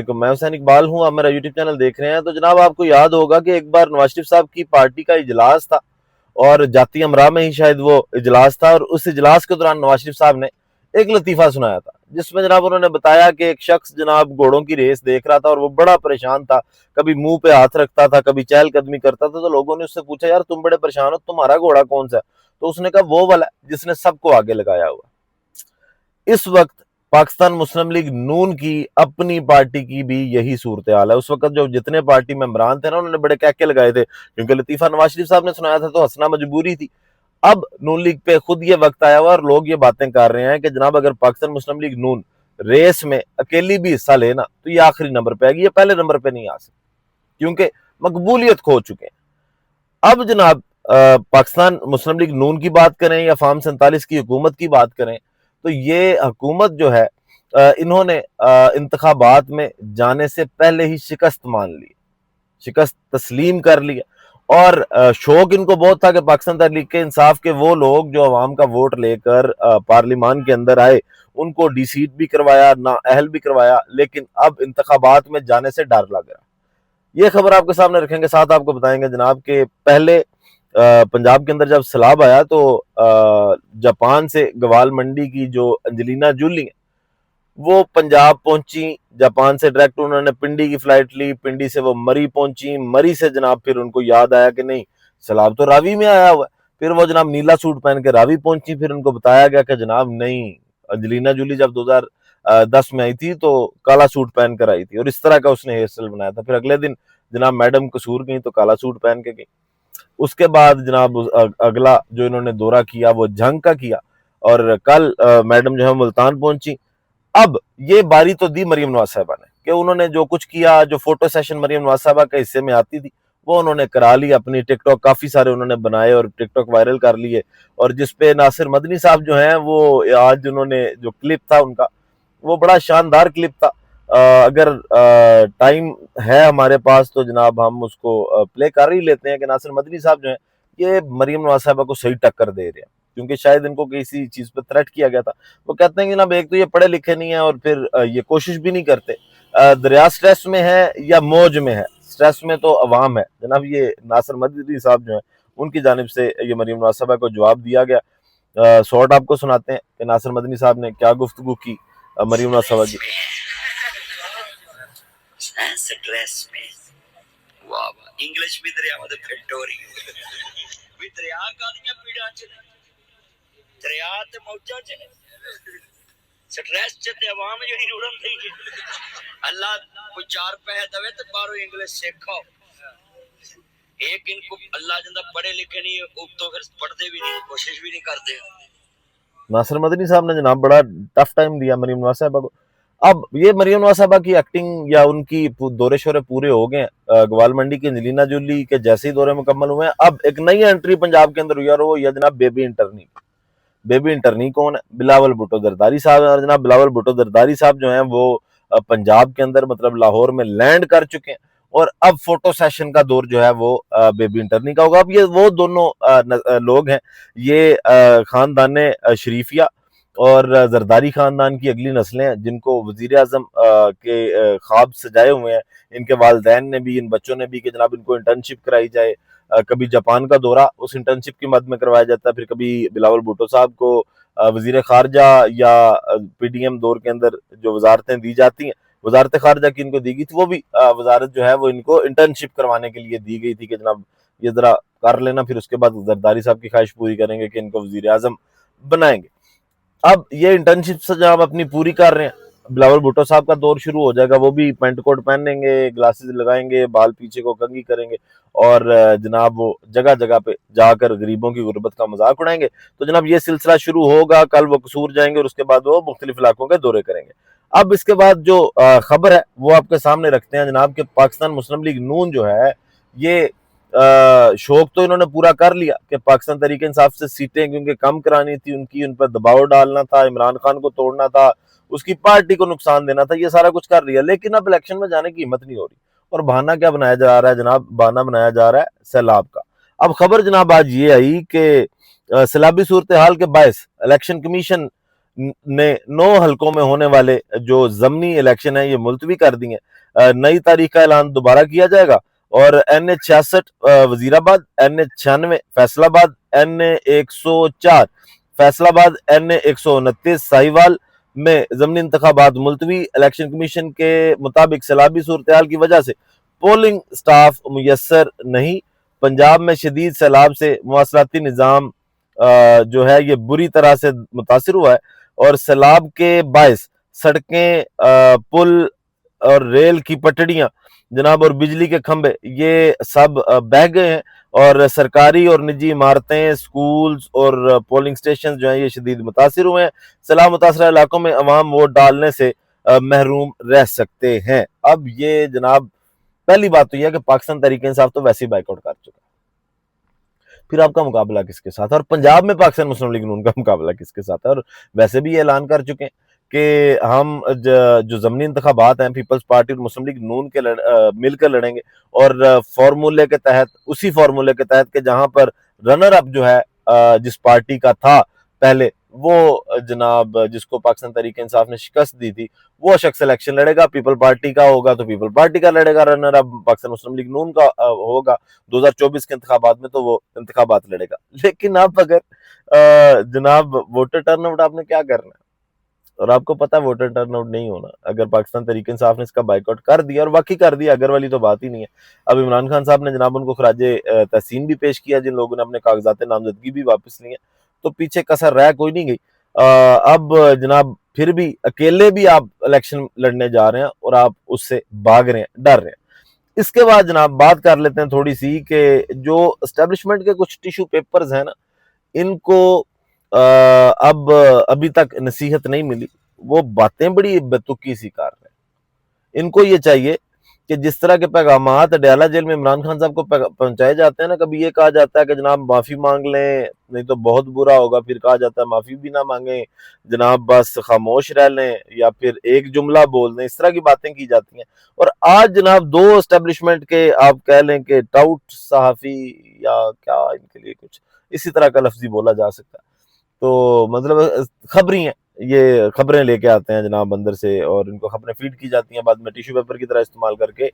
देखो, मैं हुसैन इकबाल हूँ, आप मेरा यूट्यूब चैनल देख रहे हैं। तो जनाब, आपको याद होगा कि एक बार नवाज शरीफ साहब की पार्टी का इजलास था और जाती अमरा में ही शायद वो इजलास था, और उस इजलास के दौरान नवाज शरीफ साहब ने एक लतीफा सुनाया था, जिसमें जनाब उन्होंने बताया कि एक शख्स जनाब घोड़ों की रेस देख रहा था और वो बड़ा परेशान था। कभी मुंह पे हाथ रखता था, कभी चहलकदमी करता था। तो लोगों ने उससे पूछा, यार तुम बड़े परेशान हो, तुम्हारा घोड़ा कौन सा है? तो उसने कहा, वो वाला जिसने सबको आगे लगाया हुआ। इस वक्त पाकिस्तान मुस्लिम लीग नून की अपनी पार्टी की भी यही सूरत हाल है। उस वक्त जो जितने पार्टी मेंबरान थे ना, उन्होंने बड़े कहके लगाए थे, क्योंकि लतीफा नवाज शरीफ साहब ने सुनाया था तो हंसना मजबूरी थी। अब नून लीग पे खुद ये वक्त आया हुआ और लोग ये बातें कर रहे हैं कि जनाब, अगर पाकिस्तान मुस्लिम लीग नून रेस में अकेली भी हिस्सा लेना तो ये आखिरी नंबर पे आएगी, ये पहले नंबर पे नहीं आ सकती, क्योंकि मकबूलियत खो चुके हैं। अब जनाब, पाकिस्तान मुस्लिम लीग नून की बात करें या फार्म 47 की हुकूमत की बात करें, तो ये हुकूमत जो है, इन्होंने इंतखाबात में जाने से पहले ही शिकस्त मान ली, शिकस्त तस्लीम कर लिया। और शौक इनको बहुत था कि पाकिस्तान तहरीक इंसाफ के वो लोग जो अवाम का वोट लेकर पार्लिमान के अंदर आए, उनको डिसीट भी करवाया, ना अहल भी करवाया। लेकिन अब इंतखाबात में जाने से डर लग रहा। ये खबर आपके सामने रखेंगे, साथ आपको बताएंगे जनाब के पहले पंजाब के अंदर जब सैलाब आया तो जापान से गवाल मंडी की जो अंजलिना जूली है, वो पंजाब पहुंची। जापान से डायरेक्ट उन्होंने पिंडी की फ्लाइट ली, पिंडी से वो मरी पहुंची, मरी से जनाब फिर उनको याद आया कि नहीं, सैलाब तो रावी में आया हुआ है। फिर वो जनाब नीला सूट पहन के रावी पहुंची। फिर उनको बताया गया कि जनाब नहीं, अंजलिना जूली जब 2010 में आई थी तो काला सूट पहन कर आई थी, और इस तरह का उसने हेयर स्टाइल बनाया था। फिर अगले दिन जनाब मैडम कसूर गई तो काला सूट पहन के गई। उसके बाद जनाब अगला जो इन्होंने दौरा किया वो जंग का किया, और कल मैडम जो है मुल्तान पहुंची। अब ये बारी तो दी मरियम नवाज साहबा ने कि उन्होंने जो कुछ किया, जो फोटो सेशन मरियम नवाज साहबा के हिस्से में आती थी वो उन्होंने करा ली। अपनी टिकटॉक काफी सारे उन्होंने बनाए और टिकटॉक वायरल कर लिए, और जिसपे नासिर मदनी साहब जो हैं, वो आज उन्होंने जो क्लिप था उनका, वो बड़ा शानदार क्लिप था। अगर टाइम है हमारे पास तो जनाब हम उसको प्ले कर ही लेते हैं कि नासिर मदनी साहब जो है, ये मरियम नवाज साहबा को सही टक्कर दे रहे हैं, क्योंकि शायद इनको किसी चीज पर थ्रेट किया गया था। वो कहते हैं कि जनाब, एक तो ये पढ़े लिखे नहीं है और फिर ये कोशिश भी नहीं करते। दरिया स्ट्रेस में है या मौज में है? स्ट्रेस में तो अवाम है जनाब। ये नासिर मदनी साहब जो है, उनकी जानिब से ये मरियम नवाज साहबा को जवाब दिया गया। शॉर्ट आपको सुनाते हैं कि नासिर मदनी साहब ने क्या गुफ्तगू की मरियम नवाज साहबा की। स्ट्रेस में वाह वाह, इंग्लिश भी दरिया में फिट हो रही भी दरिया कादियां पीड़ा च दरिया ते मौजा च स्ट्रेस च ते आवाम जेडी रुड़न थई जे अल्लाह कोई चार पैसे दवे ते बारो इंग्लिश सीखो। एक इनको अल्लाह जिंदा पढ़े लिखे नहीं, तो फिर पढ़ते भी नहीं, कोशिश भी नहीं करते। नासिर मदनी साहब ने जनाब बड़ा टफ टाइम दिया मरियम नवाज साहबा को। अब ये मरियम नवाज साहबा की एक्टिंग या उनकी दौरे शोरे पूरे हो गए। ग्वाल मंडी की अंजलिना जूली के जैसे ही दौरे मुकम्मल हुए हैं, अब एक नई एंट्री पंजाब के अंदर हुई, और वो ये जनाब बेबी इंटरनी। बेबी इंटरनी कौन है? बिलावल भुट्टो जरदारी साहब है। और जनाब बिलावल भुट्टो जरदारी साहब जो हैं, वो पंजाब के अंदर मतलब लाहौर में लैंड कर चुके हैं, और अब फोटो सेशन का दौर जो है वो बेबी इंटरनी का होगा। अब ये वो दोनों लोग हैं, ये खानदान शरीफिया और जरदारी खानदान की अगली नस्लें हैं, जिनको वजीर आजम के ख्वाब सजाए हुए हैं। इनके वालदैन ने भी, इन बच्चों ने भी, कि जनाब इनको इंटर्नशिप कराई जाए। कभी जापान का दौरा उस इंटर्नशिप की मद में करवाया जाता है, फिर कभी बिलावल भुट्टो साहब को वजीर खारजा या पीडीएम दौर के अंदर जो वजारतें दी जाती हैं, वजारत खारजा की इनको दी गई थी, वो भी वजारत जो है वो इनको इंटर्नशिप करवाने के लिए दी गई थी कि जनाब ये जरा कर लेना, फिर उसके बाद जरदारी साहब की ख्वाहिश पूरी करेंगे कि इनको वजीर आजम बनाएंगे। अब ये इंटर्नशिप से जब अपनी पूरी कर रहे हैं, बिलावल भुट्टो साहब का दौर शुरू हो जाएगा। वो भी पेंट कोट पहनेंगे, ग्लासेस लगाएंगे, बाल पीछे को कंघी करेंगे, और जनाब वो जगह जगह पे जाकर गरीबों की गुर्बत का मजाक उड़ाएंगे। तो जनाब ये सिलसिला शुरू होगा। कल वो कसूर जाएंगे और उसके बाद वो मुख्तलिफ इलाकों के दौरे करेंगे। अब इसके बाद जो खबर है वो आपके सामने रखते हैं जनाब के पाकिस्तान मुस्लिम लीग नून जो है, ये शौक तो इन्होंने पूरा कर लिया कि पाकिस्तान तहरीक इंसाफ से सीटें क्योंकि कम करानी थी उनकी, उन पर दबाव डालना था, इमरान खान को तोड़ना था, उसकी पार्टी को नुकसान देना था, ये सारा कुछ कर लिया। लेकिन अब इलेक्शन में जाने की हिम्मत नहीं हो रही, और बहाना क्या बनाया जा रहा है जनाब? बहाना बनाया जा रहा है सैलाब का। अब खबर जनाब आज ये आई कि सैलाबी सूरत हाल के बायस इलेक्शन कमीशन ने 9 हलकों में होने वाले जो ज़मनी इलेक्शन है ये मुलतवी कर दी हैं। नई तारीख का ऐलान दोबारा किया जाएगा और NH 66 Wazirabad, NH 96 Faisalabad, NH 104 Faisalabad, NH 129 Sahiwal में ज़मनी इंतखाबात मुलतवी। इलेक्शन कमीशन के मुताबिक सैलाबी सूरत की वजह से पोलिंग स्टाफ मुयसर नहीं। पंजाब में शदीद सैलाब से मवासलाती निज़ाम जो है ये बुरी तरह से मुतासिर हुआ है और सैलाब के बायस सड़कें, पुल और रेल की पटड़ियां जनाब और बिजली के खंभे ये सब बह गए हैं और सरकारी और निजी इमारतें, स्कूल्स और पोलिंग स्टेशन जो हैं ये शदीद मुतासिर हुए हैं। सैलाब मुतासरा इलाकों में अवाम वोट डालने से महरूम रह सकते हैं। अब ये जनाब पहली बात तो यह है कि पाकिस्तान तहरीक इंसाफ तो वैसे ही बाइकआउट कर चुका है, फिर आपका मुकाबला किसके साथ है? और पंजाब में पाकिस्तान मुस्लिम लीग नून का मुकाबला किसके साथ है? और वैसे भी ये ऐलान कर चुके हैं कि हम जो ज़मनी इंतखाबात हैं पीपल्स पार्टी और मुस्लिम लीग नून के मिलकर लड़ेंगे और फॉर्मूले के तहत, उसी फॉर्मूले के तहत कि जहां पर रनर अप जो है जिस पार्टी का था पहले, वो जनाब जिसको पाकिस्तान तहरीक इंसाफ ने शिकस्त दी थी, वो शख्स इलेक्शन लड़ेगा। पीपल पार्टी का होगा तो पीपल पार्टी का लड़ेगा रनर अप, पाकिस्तान मुस्लिम लीग नून का होगा 2024 के इंतखाबात में तो वो इंतखाबात लड़ेगा। लेकिन आप अगर जनाब वोटर टर्नआउट आपने क्या करना है और आपको पता है वोटर टर्नआउट नहीं होना, अगर पाकिस्तान तहरीक इंसाफ ने इसका बाइकआउट कर दिया और बाकी कर दिया, अगर वाली तो बात ही नहीं है। अब इमरान खान साहब ने जनाब उनको खराजे तहसीन भी पेश किया, जिन लोगों ने अपने कागजात नामजदगी भी वापस लिए, तो पीछे कसर रह कोई नहीं गई। अब जनाब फिर भी अकेले भी आप इलेक्शन लड़ने जा रहे हैं और आप उससे भाग रहे हैं, डर रहे हैं। इसके बाद जनाब बात कर लेते हैं थोड़ी सी कि जो एस्टेब्लिशमेंट के कुछ टिश्यू पेपर्स हैं ना, इनको अब अभी तक नसीहत नहीं मिली, वो बातें बड़ी बेतुकी सी कर रहे हैं। इनको ये चाहिए कि जिस तरह के पैगामात अडयाला जेल में इमरान खान साहब को पहुंचाए जाते हैं ना, कभी ये कहा जाता है कि जनाब माफी मांग लें नहीं तो बहुत बुरा होगा, फिर कहा जाता है माफी भी ना मांगे जनाब, बस खामोश रह लें या फिर एक जुमला बोल दें, इस तरह की बातें की जाती हैं। और आज जनाब दो एस्टेब्लिशमेंट के आप कह लें कि टाउट सहाफी या क्या इनके लिए कुछ इसी तरह का लफ्जी बोला जा सकता है, तो मतलब खबरी हैं, ये खबरें लेके आते हैं जनाब अंदर से और इनको खबरें फीड की जाती हैं, बाद में टिश्यू पेपर की तरह इस्तेमाल करके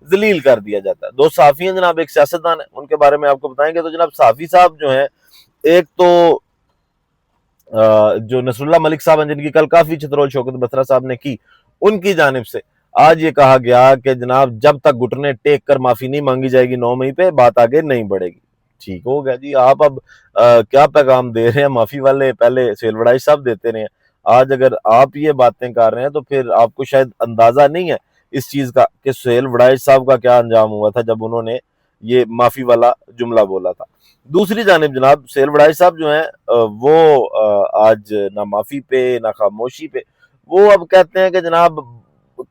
जलील कर दिया जाता है। दो सहाफी हैं जनाब, एक सियासतदान है, उनके बारे में आपको बताएंगे। तो जनाब सहाफी साहब जो हैं, एक तो जो नसरुल्लाह मलिक साहब हैं जिनकी कल काफी चित्रोल शौकत बसरा साहब ने की, उनकी जानिब से आज ये कहा गया कि जनाब जब तक घुटने टेक कर माफी नहीं मांगी जाएगी 9 मई पे, बात आगे नहीं बढ़ेगी। ठीक हो गया जी, आप अब क्या पैगाम दे रहे हैं? माफी वाले पहले सुहेल वड़ाई साहब देते रहे हैं, आज अगर आप ये बातें कर रहे हैं तो फिर आपको शायद अंदाजा नहीं है इस चीज का कि सुहेल वड़ाई साहब का क्या अंजाम हुआ था जब उन्होंने ये माफी वाला जुमला बोला था। दूसरी जानिब जनाब सुहेल वड़ाई साहब जो हैं वो आज ना माफी पे ना खामोशी पे, वो अब कहते हैं कि जनाब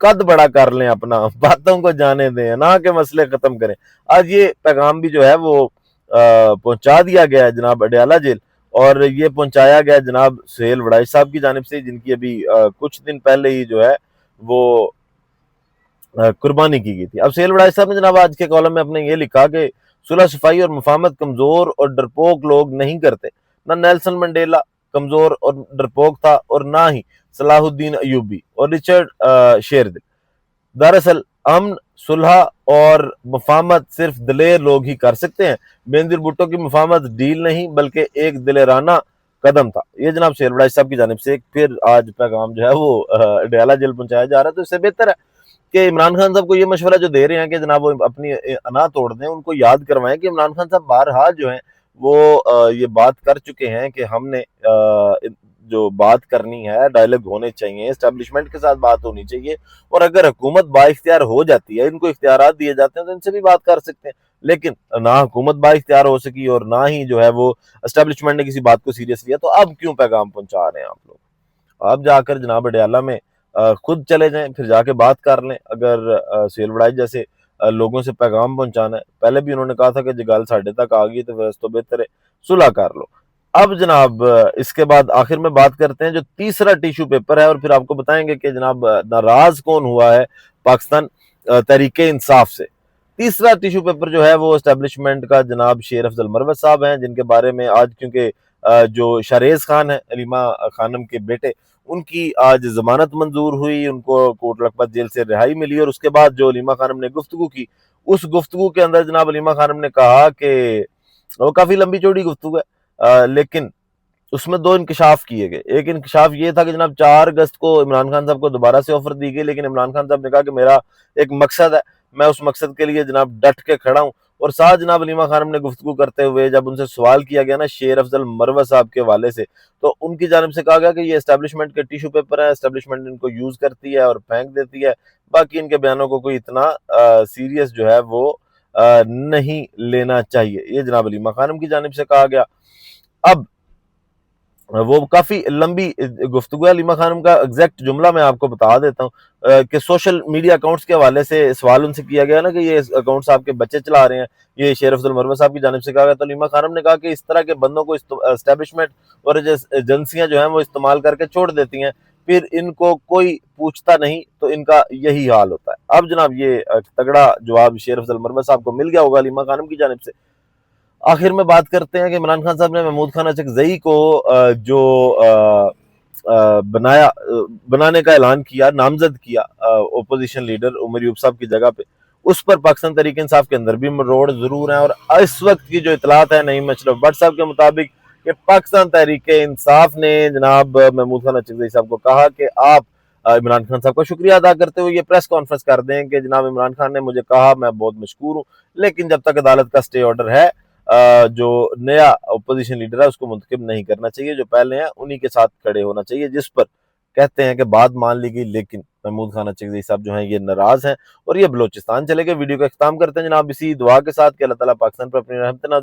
कद बड़ा कर लें अपना, बातों को जाने दें, ना के मसले खत्म करें। आज ये पैगाम भी जो है वो पहुंचा दिया गया है जनाब अडयाला जेल, और ये पहुंचाया गया जनाब सुहेल वड़ाई साहब की जानिब से, जिनकी अभी कुछ दिन पहले ही जो है वो कुर्बानी की गई थी। अब सुहेल वड़ाई साहब ने जनाब आज के कॉलम में अपने ये लिखा कि सुलह सफाई और मुफाहमत कमजोर और डरपोक लोग नहीं करते, ना नेल्सन मंडेला कमजोर और डरपोक था और ना ही सलाहुद्दीन अयूबी और रिचर्ड शेरदिल। दरअसल अमन, सुलह और मुफाहमत सिर्फ दिलेर लोग ही कर सकते हैं। बेनजीर भुट्टो की मुफाहमत डील नहीं बल्कि एक दिलेराना कदम था। ये जनाब सुहेल वड़ाई साहब की जानिब से एक फिर आज पैगाम जो है वो अडयाला जेल पहुंचाया जा रहा है। तो इससे बेहतर है कि इमरान खान साहब को ये मशवरा जो दे रहे हैं कि जनाब वो अपनी अना तोड़ दें, उनको याद करवाएं कि इमरान खान साहब बहरहाल जो हैं वो ये बात कर चुके हैं कि हमने जो बात करनी है, डायलॉग होने चाहिए, एस्टेब्लिशमेंट के साथ बात होनी चाहिए, और अगर हुकूमत बाइख्तियार हो जाती है, इनको इख्तियारात दिए जाते हैं तो इनसे भी बात कर सकते हैं। लेकिन ना हुकूमत बाइख्तियार हो सकी और ना ही जो है वो एस्टेब्लिशमेंट ने किसी बात को सीरियस लिया, तो अब क्यों पैगाम पहुंचा रहे हैं आप लोग? आप जाकर जनाब अडयाला में खुद चले जाएं, फिर जाके बात कर लें। अगर सुहेल वड़ाई जैसे लोगों से पैगाम पहुंचाना है, पहले भी उन्होंने कहा था कि जगाल साढ़े तक आ गई तो फिर तो बेहतर है सुलह कर लो। अब जनाब इसके बाद आखिर में बात करते हैं जो तीसरा टिश्यू पेपर है, और फिर आपको बताएंगे कि जनाब नाराज कौन हुआ है पाकिस्तान तहरीक इंसाफ से। तीसरा टिश्यू पेपर जो है वो एस्टेब्लिशमेंट का जनाब शेर अफजल मरवत साहब हैं, जिनके बारे में आज क्योंकि जो शारेज खान है, अलीमा खानम के बेटे, उनकी आज जमानत मंजूर हुई, उनको कोट लखपत जेल से रिहाई मिली। और उसके बाद जो अलीमा खानम ने गुफ्तगू की, उस गुफ्तगू के अंदर जनाब अलीमा खानम ने कहा कि वो काफी लंबी चौड़ी गुफ्तगू है, लेकिन उसमें दो इंकशाफ किए गए। एक इंकशाफ ये था कि जनाब 4 अगस्त को इमरान खान साहब को दोबारा से ऑफर दी गई, लेकिन इमरान खान साहब ने कहा कि मेरा एक मकसद है, मैं उस मकसद के लिए जनाब डट के खड़ा हूं। और साथ जनाब अलीमा खानम ने गुफ्तगू करते हुए जब उनसे सवाल किया गया ना शेर अफजल मरवा साहब के हवाले से, तो उनकी जानिब से कहा गया कि ये एस्टेब्लिशमेंट के टिश्यू पेपर है, एस्टेब्लिशमेंट इनको यूज करती है और फेंक देती है, बाकी इनके बयानों को कोई इतना सीरियस जो है वो नहीं लेना चाहिए। ये जनाब अलीमा खानम की जानिब से कहा गया। अब वो काफी लंबी गुफ्तगू है। अलीमा खानम का एग्जैक्ट जुमला मैं आपको बता देता हूँ कि सोशल मीडिया अकाउंट्स के हवाले से सवाल उनसे किया गया ना कि ये अकाउंट्स आपके बच्चे चला रहे हैं, ये शेर अफजल मरवा साहब की जानिब से कहा गया। तो अलीमा खानम ने कहा कि इस तरह के बंदों को एस्टेब्लिशमेट और एजेंसियां जो हैं वो इस्तेमाल करके छोड़ देती हैं, फिर इनको कोई पूछता नहीं, तो इनका यही हाल होता है। अब जनाब ये तगड़ा जवाब शेर अफजल मरवा साहब को मिल गया होगा अलीमा खानम की जानिब से। आखिर में बात करते हैं कि इमरान खान साहब ने महमूद खान अचकजई को जो बनाने का ऐलान किया, नामजद किया ओपोजिशन लीडर उमर यूब साहब की जगह पे, उस पर पाकिस्तान तहरीक इंसाफ के अंदर भी मरोड़ जरूर है। और इस वक्त की जो इतलात है नईम अशरफ भट्ट साहब के मुताबिक कि पाकिस्तान तहरीक इंसाफ ने जनाब महमूद खान अचकजई साहब को कहा कि आप इमरान खान साहब का शुक्रिया अदा करते हुए ये प्रेस कॉन्फ्रेंस कर दें कि जनाब इमरान खान ने मुझे कहा, मैं बहुत मशकूर हूँ, लेकिन जब तक अदालत का स्टे ऑर्डर है जो नया अपोजिशन लीडर है उसको मुंतखब नहीं करना चाहिए, जो पहले हैं उन्हीं के साथ खड़े होना चाहिए। जिस पर कहते हैं कि बात मान ली गई, लेकिन महमूद खान अचकजई साहब जो हैं ये नाराज हैं और ये बलोचिस्तान चले गए। वीडियो का इख्तिताम करते हैं जनाब इसी दुआ के साथ कि अल्लाह ताला पाकिस्तान पर अपनी रहमत